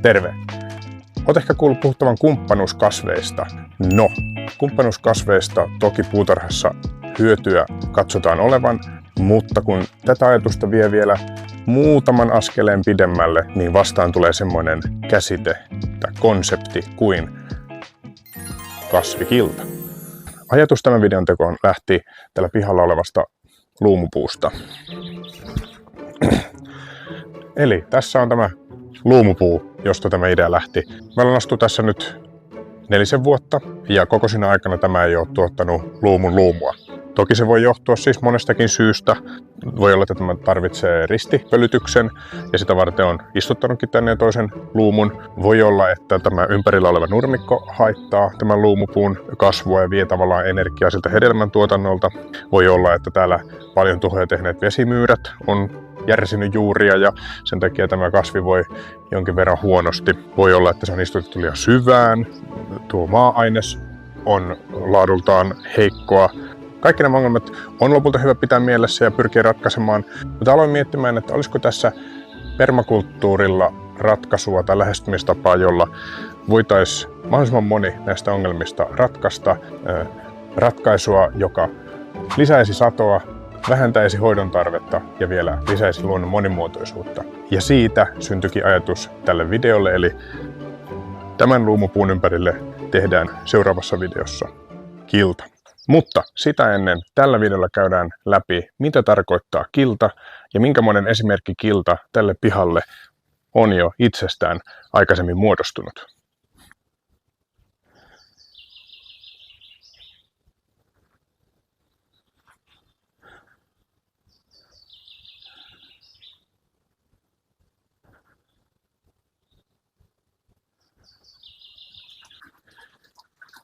Terve! Olet ehkä kuullut puhuttavan kumppanuuskasveista. No, kumppanuuskasveista toki puutarhassa hyötyä katsotaan olevan, mutta kun tätä ajatusta vie vielä muutaman askeleen pidemmälle, niin vastaan tulee semmoinen käsite tai konsepti kuin kasvikilta. Ajatus tämän videon tekoon lähti tällä pihalla olevasta luumupuusta. Eli tässä on tämä luumupuu, josta tämä idea lähti. Mä olen astu tässä nyt 4 vuotta ja koko siinä aikana tämä ei ole tuottanut luumun luumua. Toki se voi johtua siis monestakin syystä. Voi olla, että tämä tarvitsee ristipölytyksen ja sitä varten on istuttanutkin tänne toisen luumun. Voi olla, että tämä ympärillä oleva nurmikko haittaa tämän luumupuun kasvua ja vie tavallaan energiaa siltä hedelmäntuotannolta. Voi olla, että täällä paljon tuhoja tehneet vesimyyrät on järsinyt juuria ja sen takia tämä kasvi voi jonkin verran huonosti. Voi olla, että se on istutettu liian syvään. Tuo maa-aines on laadultaan heikkoa. Kaikki nämä ongelmat on lopulta hyvä pitää mielessä ja pyrkiä ratkaisemaan, mutta aloin miettimään, että olisiko tässä permakulttuurilla ratkaisua tai lähestymistapaa, jolla voitaisiin mahdollisimman moni näistä ongelmista ratkaista. Ratkaisua, joka lisäisi satoa, vähentäisi hoidon tarvetta ja vielä lisäisi luonnon monimuotoisuutta. Ja siitä syntyikin ajatus tälle videolle, eli tämän luumupuun ympärille tehdään seuraavassa videossa kilta. Mutta sitä ennen tällä videolla käydään läpi, mitä tarkoittaa kilta ja minkä monen esimerkki kilta tälle pihalle on jo itsestään aikaisemmin muodostunut.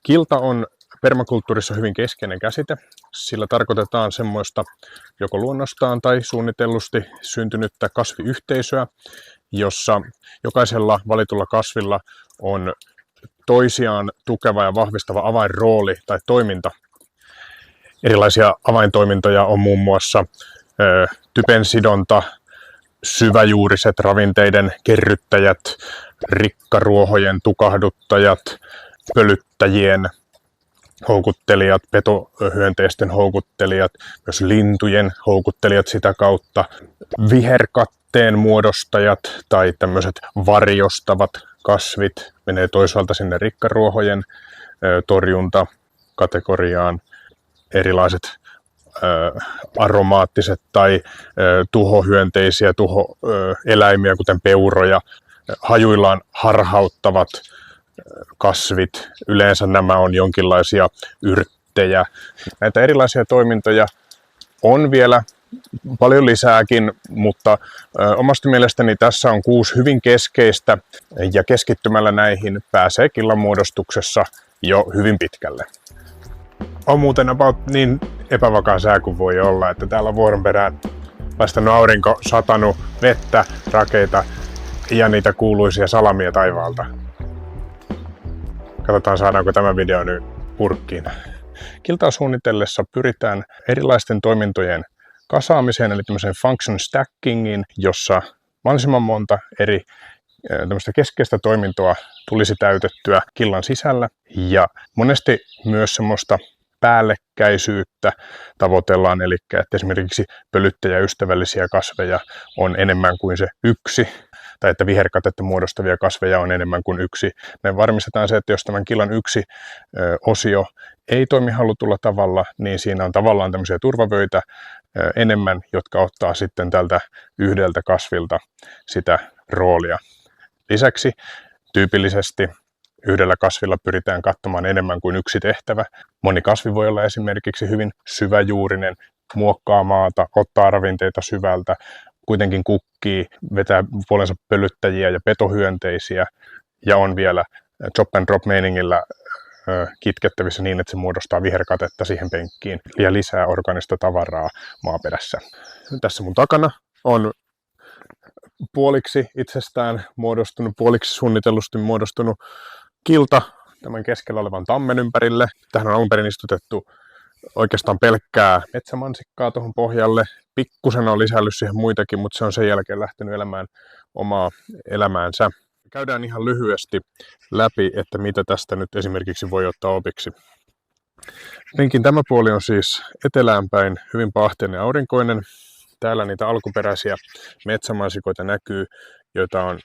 Kilta on permakulttuurissa hyvin keskeinen käsite. Sillä tarkoitetaan semmoista joko luonnostaan tai suunnitellusti syntynyttä kasviyhteisöä, jossa jokaisella valitulla kasvilla on toisiaan tukeva ja vahvistava avainrooli tai toiminta. Erilaisia avaintoimintoja on muun muassa typensidonta, syväjuuriset ravinteiden kerryttäjät, rikkaruohojen tukahduttajat, pölyttäjien houkuttelijat, petohyönteisten houkuttelijat, myös lintujen houkuttelijat sitä kautta, viherkatteen muodostajat tai tämmöiset varjostavat kasvit menee toisaalta sinne rikkaruohojen torjuntakategoriaan, erilaiset aromaattiset tai tuhohyönteisiä, tuhoeläimiä kuten peuroja, hajuillaan harhauttavat kasvit, yleensä nämä on jonkinlaisia yrttejä. Näitä erilaisia toimintoja on vielä paljon lisääkin, mutta omasta mielestäni tässä on 6 hyvin keskeistä ja keskittymällä näihin pääsee killan muodostuksessa jo hyvin pitkälle. On muuten about niin epävakaa sää kuin voi olla, että täällä on vuoron perään paistanut aurinko, satanut vettä, rakeita ja niitä kuuluisia salamia taivaalta. Katsotaan, saadaanko tämä video nyt purkkiin. Kiltaa suunnitellessa pyritään erilaisten toimintojen kasaamiseen, eli tämmöiseen function stackingin, jossa mahdollisimman monta eri tämmöistä keskeistä toimintoa tulisi täytettyä killan sisällä. Ja monesti myös semmoista päällekkäisyyttä tavoitellaan, eli että esimerkiksi pölyttäjäystävällisiä kasveja on enemmän kuin se yksi, tai että viherkatetta muodostavia kasveja on enemmän kuin yksi. Me varmistetaan se, että jos tämän killan yksi osio ei toimi halutulla tavalla, niin siinä on tavallaan tämmöisiä turvavöitä enemmän, jotka ottaa sitten tältä yhdeltä kasvilta sitä roolia. Lisäksi tyypillisesti yhdellä kasvilla pyritään kattamaan enemmän kuin yksi tehtävä. Moni kasvi voi olla esimerkiksi hyvin syväjuurinen, muokkaa maata, ottaa ravinteita syvältä, kuitenkin kukkii, vetää puolensa pölyttäjiä ja petohyönteisiä ja on vielä chop and drop meiningillä kitkettävissä niin, että se muodostaa viherkatetta siihen penkkiin ja lisää orgaanista tavaraa maaperässä. Tässä mun takana on puoliksi itsestään muodostunut, puoliksi suunnitellusti muodostunut kilta tämän keskellä olevan tammen ympärille. Tähän on alun perin istutettu oikeastaan pelkkää metsämansikkaa tuohon pohjalle. Pikkusen on lisällyt siihen muitakin, mutta se on sen jälkeen lähtenyt elämään omaa elämäänsä. Käydään ihan lyhyesti läpi, että mitä tästä nyt esimerkiksi voi ottaa opiksi. Penkin tämä puoli on siis eteläänpäin hyvin paahtoinen ja aurinkoinen. Täällä niitä alkuperäisiä metsämansikoita näkyy, joita on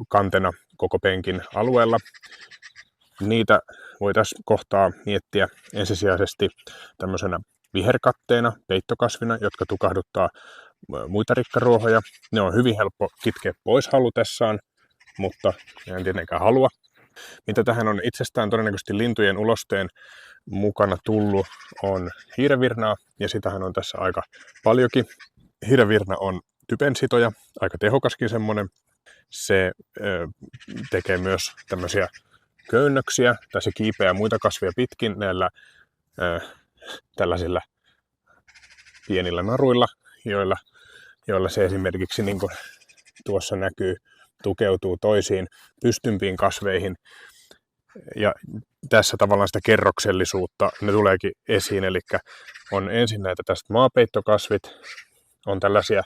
kantena koko penkin alueella. Niitä voi tässä kohtaa miettiä ensisijaisesti tämmöisenä viherkatteena, peittokasvina, jotka tukahduttaa muita rikkaruohoja. Ne on hyvin helppo kitkeä pois halutessaan, mutta en tietenkään halua. Mitä tähän on itsestään todennäköisesti lintujen ulosteen mukana tullut, on hiirenvirnaa, ja sitähän on tässä aika paljonkin. Hiirenvirna on typensitoja, aika tehokaskin semmoinen. Se tekee myös tämmöisiä köynnöksiä, tai se kiipeää muita kasveja pitkin näillä tällaisilla pienillä naruilla, joilla se esimerkiksi, niin kuin tuossa näkyy, tukeutuu toisiin pystympiin kasveihin. Ja tässä tavallaan sitä kerroksellisuutta ne tuleekin esiin, eli on ensin näitä tästä maapeittokasvit, on tällaisia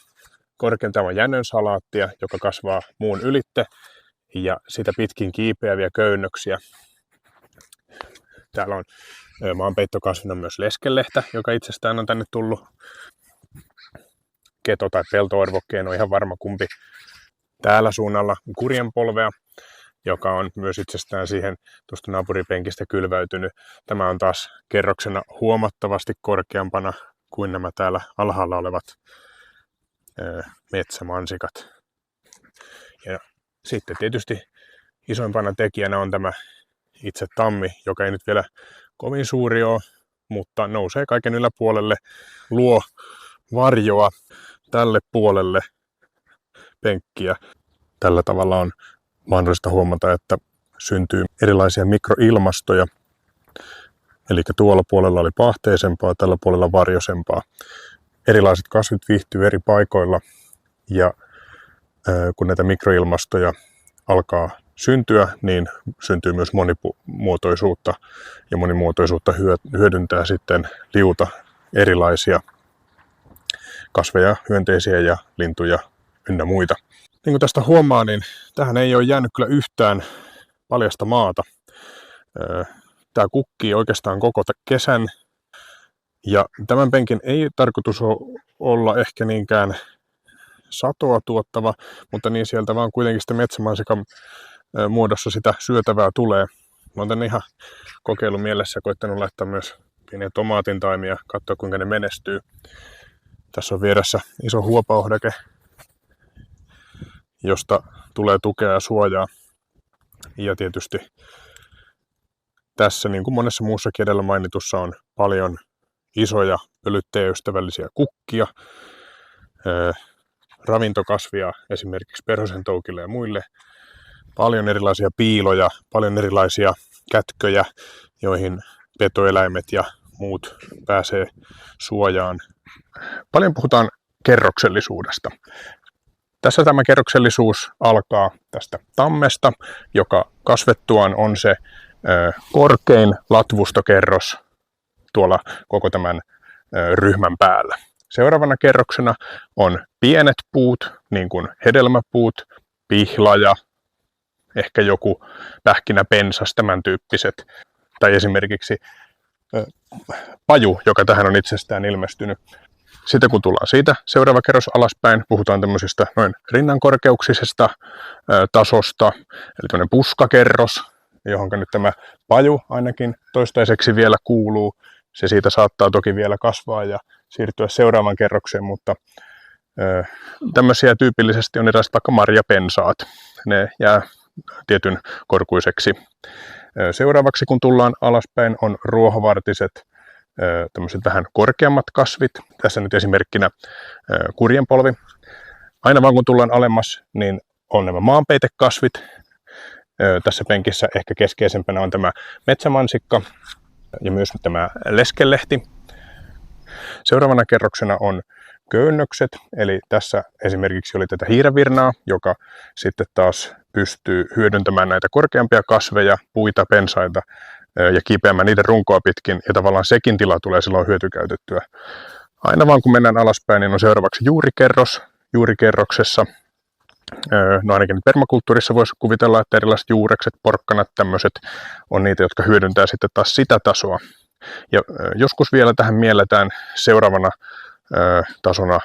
korkean jännönsalaattia, joka kasvaa muun ylitte, ja sitä pitkin kiipeäviä köynnöksiä. Täällä on maanpeittokasvina myös leskelehtä, joka itsestään on tänne tullut. Keto- tai peltoarvokkeen on ihan varma kumpi. Täällä suunnalla kurjenpolvea, joka on myös itsestään siihen tuosta naapuripenkistä kylväytynyt. Tämä on taas kerroksena huomattavasti korkeampana kuin nämä täällä alhaalla olevat metsämansikat. Ja sitten tietysti isoimpana tekijänä on tämä itse tammi, joka ei nyt vielä kovin suuri ole, mutta nousee kaiken yläpuolelle, luo varjoa tälle puolelle penkkiä. Tällä tavalla on mahdollista huomata, että syntyy erilaisia mikroilmastoja. Eli tuolla puolella oli paahteisempaa, tällä puolella varjosempaa. Erilaiset kasvit viihtyy eri paikoilla, ja kun näitä mikroilmastoja alkaa syntyä, niin syntyy myös monimuotoisuutta, ja monimuotoisuutta hyödyntää sitten liuta erilaisia kasveja, hyönteisiä ja lintuja ynnä muita. Niin kuin tästä huomaa, niin tähän ei ole jäänyt kyllä yhtään paljasta maata. Tämä kukkii oikeastaan koko kesän, ja tämän penkin ei tarkoitus olla ehkä niinkään satoa tuottava, mutta niin sieltä vaan kuitenkin sitä metsämansikan muodossa sitä syötävää tulee. Mä oon tänne ihan kokeilun mielessä koittanut laittaa myös pieniä tomaatintaimia, katsoa kuinka ne menestyy. Tässä on vieressä iso huopaohdake, josta tulee tukea ja suojaa. Ja tietysti tässä, niin kuin monessa muussakin edellä mainitussa, on paljon isoja pölyttäjäystävällisiä kukkia, ravintokasvia esimerkiksi perhosentoukille ja muille, paljon erilaisia piiloja, paljon erilaisia kätköjä, joihin petoeläimet ja muut pääsee suojaan. Paljon puhutaan kerroksellisuudesta. Tässä tämä kerroksellisuus alkaa tästä tammesta, joka kasvettuaan on se korkein latvustokerros tuolla koko tämän ryhmän päällä. Seuraavana kerroksena on pienet puut, niin kuin hedelmäpuut, pihlaja, ehkä joku pähkinäpensas, tämän tyyppiset. Tai esimerkiksi paju, joka tähän on itsestään ilmestynyt. Sitten kun tullaan siitä seuraava kerros alaspäin, puhutaan tämmöisestä noin rinnankorkeuksisesta tasosta, eli tämmöinen puskakerros, johon nyt tämä paju ainakin toistaiseksi vielä kuuluu. Se siitä saattaa toki vielä kasvaa ja siirtyä seuraavan kerrokseen, mutta tämmöisiä tyypillisesti on eräiset vaikka marjapensaat. Ne jää tietyn korkuiseksi. Seuraavaksi kun tullaan alaspäin on ruohovartiset, tämmöiset vähän korkeammat kasvit. Tässä nyt esimerkkinä kurjenpolvi. Aina vaan kun tullaan alemmas, niin on nämä maanpeitekasvit. Tässä penkissä ehkä keskeisempänä on tämä metsämansikka ja myös tämä leskelehti. Seuraavana kerroksena on köynnökset, eli tässä esimerkiksi oli tätä hiirenvirnaa, joka sitten taas pystyy hyödyntämään näitä korkeampia kasveja, puita, pensaita ja kiipeämään niiden runkoa pitkin, ja tavallaan sekin tila tulee silloin hyötykäytettyä. Aina vaan kun mennään alaspäin, niin on seuraavaksi juurikerros. Juurikerroksessa No ainakin permakulttuurissa voisi kuvitella, että erilaiset juurekset, porkkanat, tämmöiset on niitä, jotka hyödyntää sitten taas sitä tasoa. Ja joskus vielä tähän mielletään seuraavana tasona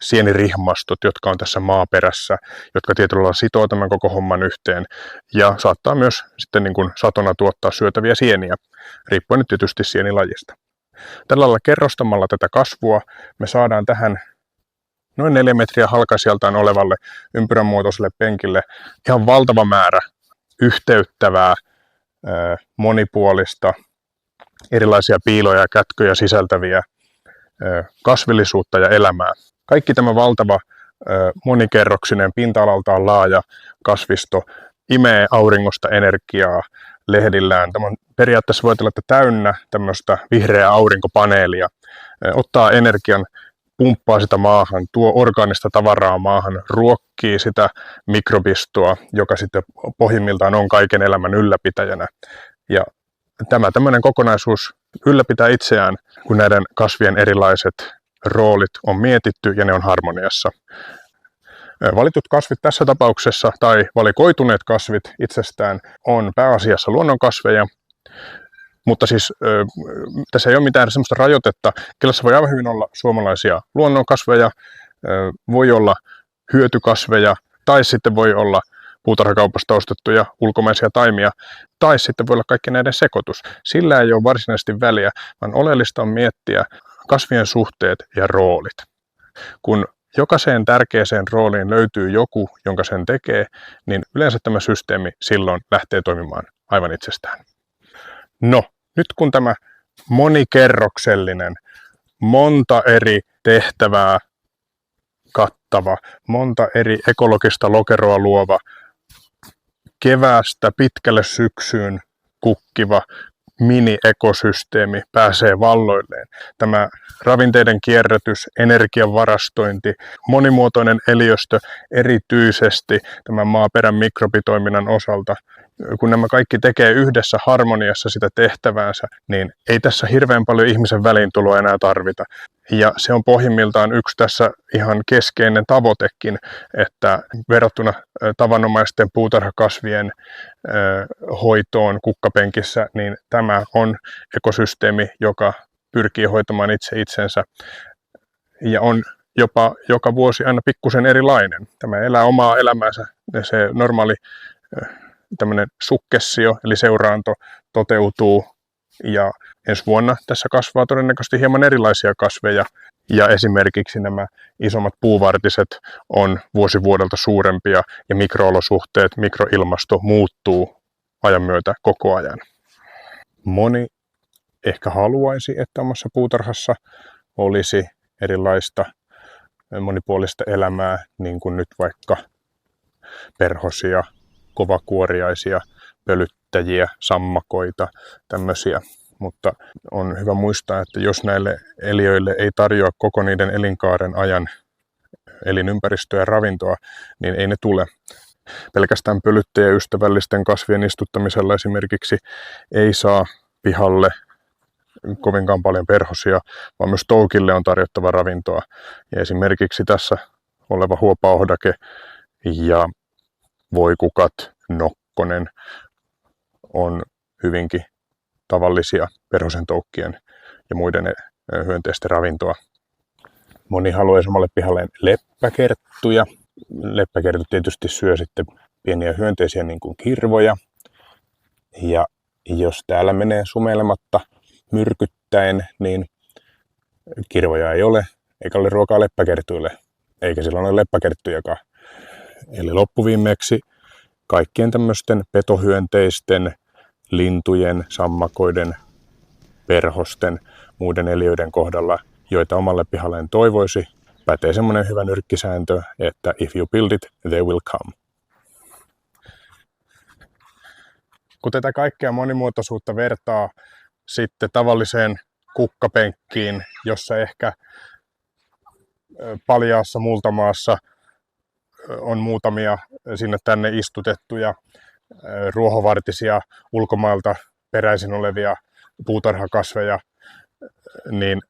sienirihmastot, jotka on tässä maaperässä, jotka tietyllä lailla sitoo tämän koko homman yhteen ja saattaa myös sitten niin kuin satona tuottaa syötäviä sieniä, riippuen nyt tietysti sienilajista. Tällä lailla kerrostamalla tätä kasvua me saadaan tähän noin 4 metriä halkaisijaltaan olevalle ympyränmuotoiselle penkille ihan valtava määrä yhteyttävää, monipuolista, erilaisia piiloja ja kätköjä sisältäviä kasvillisuutta ja elämää. Kaikki tämä valtava monikerroksinen, pinta-alaltaan laaja kasvisto imee auringosta energiaa lehdillään. Tämä on periaatteessa voi olla täynnä tämmöistä vihreää aurinkopaneelia, ottaa energian, pumppaa sitä maahan, tuo orgaanista tavaraa maahan, ruokkii sitä mikrobistoa, joka sitten pohjimmiltaan on kaiken elämän ylläpitäjänä. Ja tämä tämmöinen kokonaisuus ylläpitää itseään, kun näiden kasvien erilaiset roolit on mietitty ja ne on harmoniassa. Valitut kasvit tässä tapauksessa tai valikoituneet kasvit itsestään on pääasiassa luonnonkasveja, mutta siis tässä ei ole mitään sellaista rajoitetta. Kyllä se voi aivan hyvin olla suomalaisia luonnonkasveja, voi olla hyötykasveja tai sitten voi olla puutarhakaupasta ostettuja ulkomaisia taimia, tai sitten voi olla kaikki näiden sekoitus. Sillä ei ole varsinaisesti väliä, vaan oleellista on miettiä kasvien suhteet ja roolit. Kun jokaiseen tärkeäseen rooliin löytyy joku, jonka sen tekee, niin yleensä tämä systeemi silloin lähtee toimimaan aivan itsestään. No, nyt kun tämä monikerroksellinen, monta eri tehtävää kattava, monta eri ekologista lokeroa luova, keväästä pitkälle syksyyn kukkiva mini-ekosysteemi pääsee valloilleen. Tämä ravinteiden kierrätys, energian varastointi, monimuotoinen eliöstö erityisesti tämän maaperän mikrobitoiminnan osalta, kun nämä kaikki tekee yhdessä harmoniassa sitä tehtäväänsä, niin ei tässä hirveän paljon ihmisen väliintuloa enää tarvita. Ja se on pohjimmiltaan yksi tässä ihan keskeinen tavoitekin, että verrattuna tavanomaisten puutarhakasvien hoitoon kukkapenkissä, niin tämä on ekosysteemi, joka pyrkii hoitamaan itse itsensä ja on jopa joka vuosi aina pikkusen erilainen. Tämä elää omaa elämäänsä ja se normaali tämmöinen sukkessio eli seuraanto toteutuu ja ensi vuonna tässä kasvaa todennäköisesti hieman erilaisia kasveja ja esimerkiksi nämä isommat puuvartiset on vuosi vuodelta suurempia ja mikroolosuhteet, mikroilmasto muuttuu ajan myötä koko ajan. Moni ehkä haluaisi, että omassa puutarhassa olisi erilaista monipuolista elämää, niin kuin nyt vaikka perhosia, kovakuoriaisia, pölyttäjiä, sammakoita, tämmöisiä. Mutta on hyvä muistaa, että jos näille eliöille ei tarjoa koko niiden elinkaaren ajan elinympäristöä ja ravintoa, niin ei ne tule. Pelkästään pölyttäjäystävällisten kasvien istuttamisella esimerkiksi ei saa pihalle kovinkaan paljon perhosia, vaan myös toukille on tarjottava ravintoa. Ja esimerkiksi tässä oleva huopaohdake ja voikukat, nokkonen on hyvinkin tavallisia perhosen toukkien ja muiden hyönteisten ravintoa. Moni haluaa samalle pihalle leppäkerttuja. Leppäkertut tietysti syö sitten pieniä hyönteisiä niin kuin kirvoja. Ja jos täällä menee sumeilematta myrkyttäen, niin kirvoja ei ole, eikä ole ruokaa leppäkertuille, eikä silloin ole leppäkerttujakaan. Eli loppuviimeksi kaikkien tämmöisten petohyönteisten, lintujen, sammakoiden, perhosten, muiden eliöiden kohdalla, joita omalle pihalleen toivoisi, pätee semmoinen hyvä nyrkkisääntö, että if you build it, they will come. Kun tätä kaikkea monimuotoisuutta vertaa sitten tavalliseen kukkapenkkiin, jossa ehkä paljaassa multamaassa on muutamia sinne tänne istutettuja ruohovartisia ulkomailta peräisin olevia puutarhakasveja, niin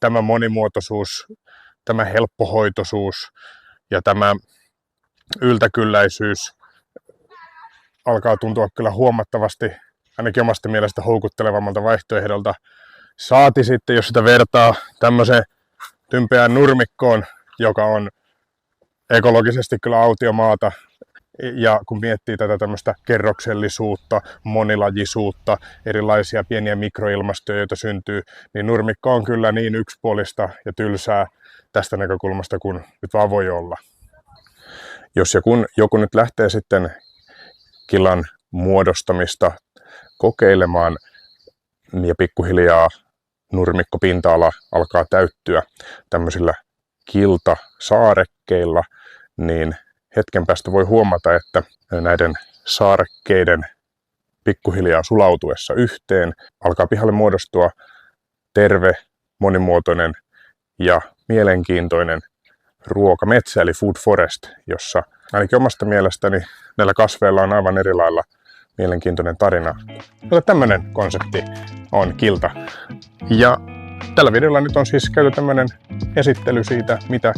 tämä monimuotoisuus, tämä helppohoitoisuus ja tämä yltäkylläisyys alkaa tuntua kyllä huomattavasti ainakin omasta mielestä houkuttelevammalta vaihtoehdolta. Saati sitten, jos sitä vertaa tämmöiseen tympeään nurmikkoon, joka on ekologisesti kyllä autiomaata. Ja kun miettii tätä tämmöistä kerroksellisuutta, monilajisuutta, erilaisia pieniä mikroilmastoja, joita syntyy, niin nurmikko on kyllä niin yksipuolista ja tylsää tästä näkökulmasta kuin nyt vaan voi olla. Jos ja kun joku nyt lähtee sitten killan muodostamista kokeilemaan ja pikkuhiljaa nurmikkopinta-ala alkaa täyttyä tämmöisillä kiltasaarekkeilla, niin hetken päästä voi huomata, että näiden saarekkeiden pikkuhiljaa sulautuessa yhteen alkaa pihalle muodostua terve, monimuotoinen ja mielenkiintoinen ruokametsä eli food forest, jossa ainakin omasta mielestäni näillä kasveilla on aivan eri lailla mielenkiintoinen tarina. Mutta tämmöinen konsepti on kilta. Ja tällä videolla nyt on siis käyty tämmöinen esittely siitä, mitä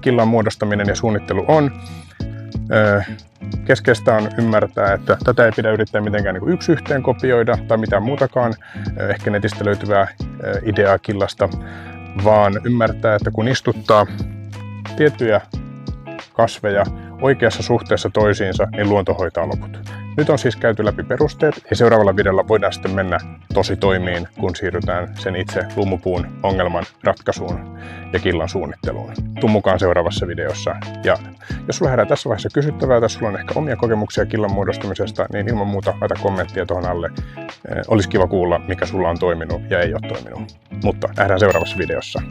killan muodostaminen ja suunnittelu on. Keskeistä on ymmärtää, että tätä ei pidä yrittää mitenkään niin kuin yksi yhteen kopioida tai mitään muutakaan ehkä netistä löytyvää ideaa killasta, vaan ymmärtää, että kun istuttaa tiettyjä kasveja oikeassa suhteessa toisiinsa, niin luonto hoitaa loput. Nyt on siis käyty läpi perusteet ja seuraavalla videolla voidaan sitten mennä tosi toimiin, kun siirrytään sen itse lumupuun ongelman ratkaisuun ja killan suunnitteluun. Tuu mukaan seuraavassa videossa. Ja jos sulla herää tässä vaiheessa kysyttävää tai sulla on ehkä omia kokemuksia killan muodostamisesta, niin ilman muuta laita kommenttia tuohon alle. Olisi kiva kuulla, mikä sulla on toiminut ja ei ole toiminut. Mutta nähdään seuraavassa videossa.